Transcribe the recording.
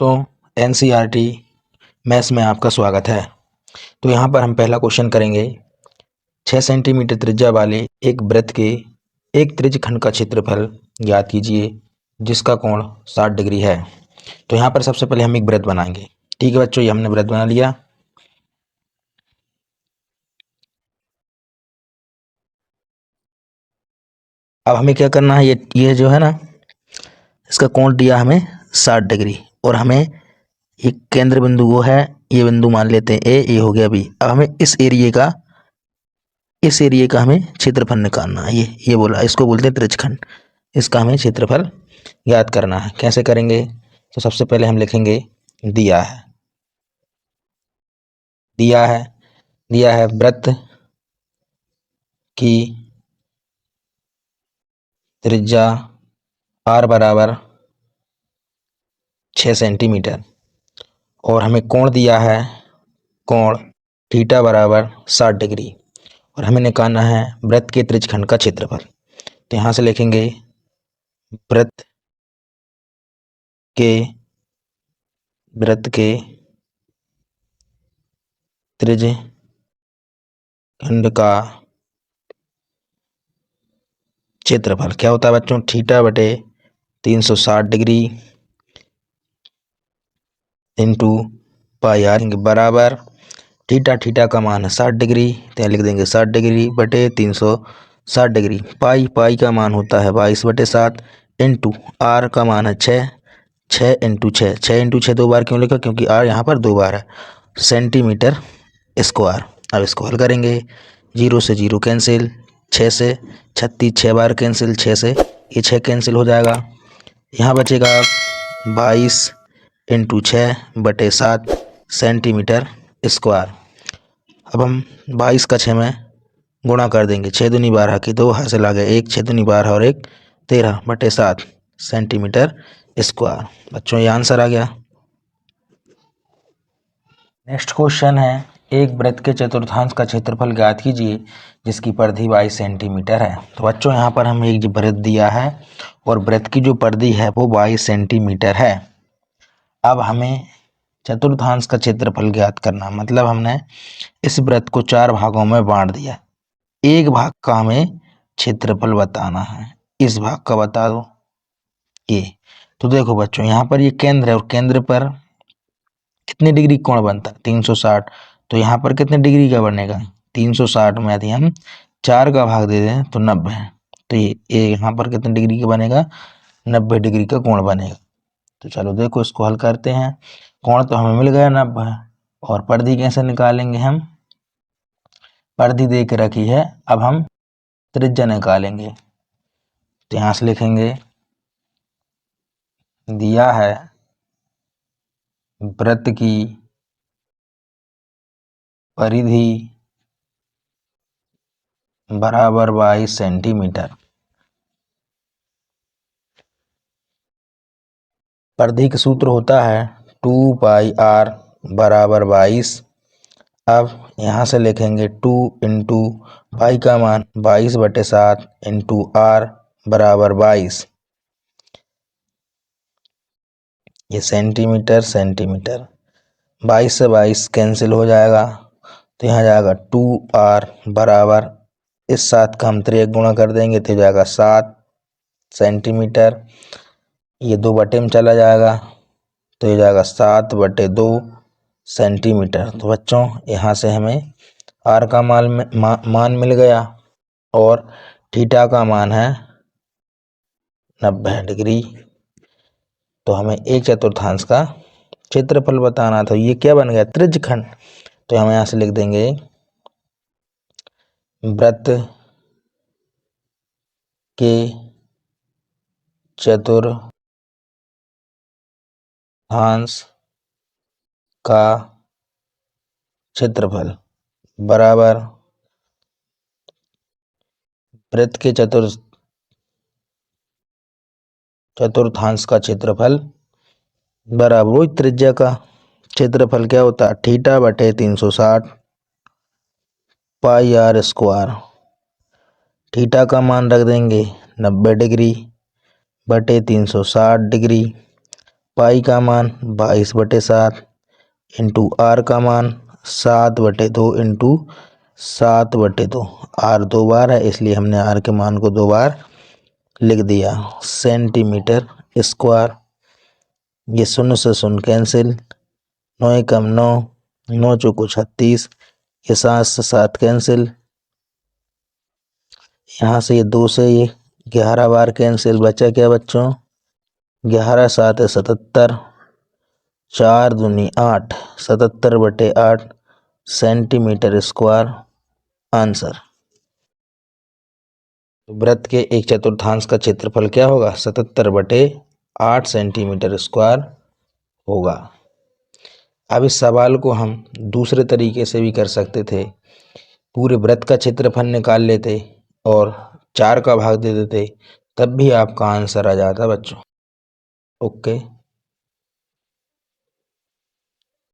दोस्तों, NCERT maths में आपका स्वागत है। तो यहाँ पर हम पहला क्वेश्चन करेंगे। 6 सेंटीमीटर त्रिज्या वाले एक वृत्त के एक त्रिज्यखंड का क्षेत्रफल ज्ञात कीजिए जिसका कोण 60 डिग्री है। तो यहाँ पर सबसे पहले हम एक वृत्त बनाएंगे। ठीक है बच्चों, ये हमने वृत्त बना लिया। अब हमें क्या करना है, ये जो है ना, इसका कोण दिया हमें 60 डिग्री और हमें एक केंद्र बिंदु वो है, ये बिंदु मान लेते हैं ए, ये हो गया बी। अब हमें इस एरिया का हमें क्षेत्रफल निकालना है। ये बोला, इसको बोलते हैं त्रिज्यखंड। इसका हमें क्षेत्रफल याद करना है। कैसे करेंगे? तो सबसे पहले हम लिखेंगे दिया है वृत्त की त्रिज्या r बराबर 6 सेंटीमीटर और हमें कोण दिया है, कोण थीटा बराबर 60 डिग्री और हमें निकालना है वृत्त के त्रिज्यखंड का क्षेत्रफल। तो यहाँ से लिखेंगे वृत्त के त्रिज्यखंड का क्षेत्रफल क्या होता है बच्चों? थीटा बटे 360 डिग्री इंटू पाई आर बराबर थीटा का मान है 60 डिग्री, तो लिख देंगे 60 डिग्री बटे 360 डिग्री। पाई का मान होता है 22/7 इंटू आर का मान है 6 इंटू 6 दो बार क्यों लिखा? क्योंकि आर यहाँ पर दो बार है, सेंटीमीटर स्क्वायर। अब इसको हल करेंगे। 0 से 0 कैंसिल, 6 से 36 6 बार कैंसिल, 6 से ये 6 कैंसिल हो जाएगा। यहाँ बचेगा 22 इंटू 6/7 सेंटीमीटर स्क्वायर। अब हम 22 का 6 में गुणा कर देंगे। 6 दूनी 12 की 2 हासिल आ गया 1, 6 दूनी 12 और 1 13/7 सेंटीमीटर स्क्वायर। बच्चों ये आंसर आ गया। नेक्स्ट क्वेश्चन है, एक वृत्त के चतुर्थांश का क्षेत्रफल ज्ञात कीजिए जिसकी परिधि 22 सेंटीमीटर है। तो बच्चों यहाँ पर हमें एक वृत्त दिया है और वृत्त की जो परिधि है वो 22 सेंटीमीटर है। अब हमें चतुर्थांश का क्षेत्रफल ज्ञात करना, मतलब हमने इस वृत्त को 4 भागों में बांट दिया। एक भाग का हमें क्षेत्रफल बताना है, इस भाग का बता दो ये। तो देखो बच्चों, यहाँ पर ये केंद्र है और केंद्र पर कितने डिग्री कोण बनता है? 360। तो यहाँ पर कितने डिग्री का बनेगा? 360 में यदि हम 4 का भाग दे दें तो 90। तो ये यहाँ पर कितने डिग्री का बनेगा? 90 डिग्री का कोण बनेगा। तो चलो देखो इसको हल करते हैं। कोण तो हमें मिल गया 90 और परिधि कैसे निकालेंगे? हम परिधि दे के रखी है, अब हम त्रिज्या निकालेंगे। तो यहाँ से लिखेंगे दिया है वृत्त की परिधि बराबर 22 सेंटीमीटर। परिधि का सूत्र होता है 2 पाई आर बराबर 22। अब यहाँ से लिखेंगे 2 इंटू पाई का मान 22/7 इंटू आर बराबर 22। ये सेंटीमीटर 22 से 22 कैंसिल हो जाएगा, तो यहाँ जाएगा 2r बराबर, इस 7 का हम 3 गुणा कर देंगे तो जाएगा 7 सेंटीमीटर। ये 2 बटे में चला जाएगा तो ये जाएगा 7/2 सेंटीमीटर। तो बच्चों यहाँ से हमें r का मान मिल गया और थीटा का मान है 90 डिग्री। तो हमें एक चतुर्थांश का क्षेत्रफल बताना था। ये क्या बन गया? त्रिज्यखंड। तो हम यहाँ से लिख देंगे वृत्त के चतुर्थांश का क्षेत्रफल बराबर वृत्त के चतुर्थांश का क्षेत्रफल बराबर वही त्रिज्या का क्षेत्रफल क्या होता है? थीटा बटे 360 पाई आर स्क्वायर। थीटा का मान रख देंगे 90 डिग्री बटे 360 डिग्री पाई का मान 22/7 इंटू आर का मान 7/2 इंटू 7/2। आर 2 बार है इसलिए हमने आर के मान को 2 बार लिख दिया। Centimetre square. ये 0 से 0 कैंसिल, 9 एकम 9, 9 चौको 36, ये 7 से 7 कैंसिल, यहाँ से ये 2 से ये 11 बार कैंसिल, बचा क्या बच्चों 11 7 है 77, 4 दूनी 8, 77/8 सेंटीमीटर स्क्वायर आंसर। तो वृत्त के एक चतुर्थांश का क्षेत्रफल क्या होगा 77/8 सेंटीमीटर स्क्वायर होगा। अब इस सवाल को हम दूसरे तरीके से भी कर सकते थे, पूरे वृत्त का क्षेत्रफल निकाल लेते और 4 का भाग दे देते, तब भी आपका आंसर आ जाता बच्चों। ओके।